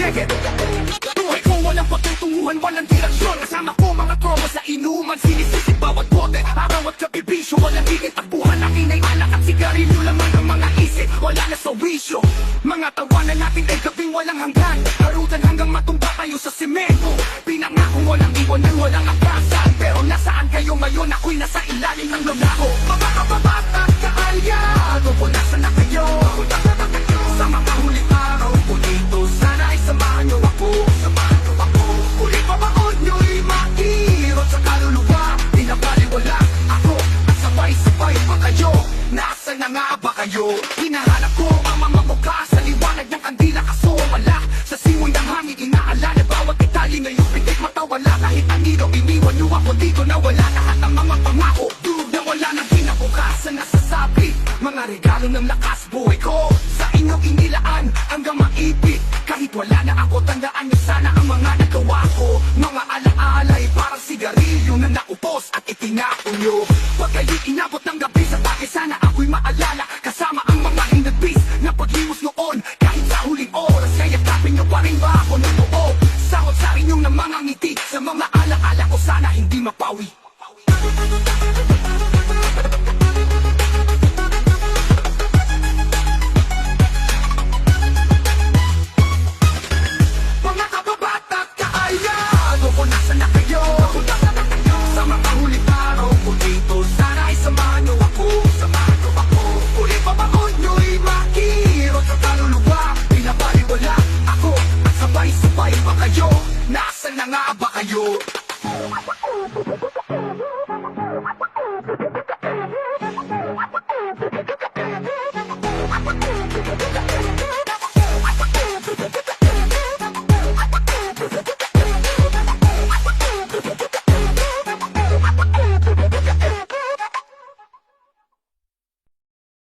Check it. Buhay ko walang patutunguhan, walang direksyon. Kasama ko mga tropa sa inuman, sinisisip bawat bote. Araw at gabi bisyo, walang higit. Takbuhan akin ay alak at sigarilyo lamang ang mga isip. Wala na sa wisyo. Mga tawanan natin ay gabing walang hanggan. Harutan hanggang matumba kayo sa semento. Pinangakong walang iwanan, walang akasan. Pero nasaan kayo ngayon? Ako'y nasa ilalim ng lumako. Mga kababata at kaalyado, kung nasaan na kayo? Sa mga huling araw ko dito, sana ay samahan niyo ako. Samahan niyo ako. Huling pabaon niyo'y makirot sa kaluluwa. Di na baliwala ako at sabay-sabay pa kayo. Nasaan na nga ba kayo? Hinahanap ko ang mga mukha sa liwanag ng kandila. Kaso wala sa simoy ng hangin, inaalala bawat detalye ngayong pitik matawala. Kahit anino, iniwan niyo ako dito na wala. Lahat ng mga pangako, durog na wala ng kinabukasan. Nasasabi, mga regalo ng lakas buhay ko sa inyo inilaan hanggang maipit. Kahit wala na ako, tandaan niyo sana ang mga nagawa ko. Mga alaalay parang sigarilyo na naupos at itinapon niyo. Pag kayo'y inabot ng gabi sa bakit, sana ako'y maalala. Kasama ang mga hinagpis na paglimos noon. Kahit sa huling oras, kaya tapin niyo pa rin ba ako ng buo? Sakot sa inyong ng mga ngiti, sa mga alaala ko sana hindi mapawi. Mga kababata at kaalyado, kung nasaan na kayo? Sa mga huling araw ko dito, sana ay samahan niyo ako. Samahan niyo ako. Huling pabaon niyo'y makirot sa kaluluwa. Pinabaliwala ako at sabay-sabay pa kayo. Nasaan na nga ba kayo?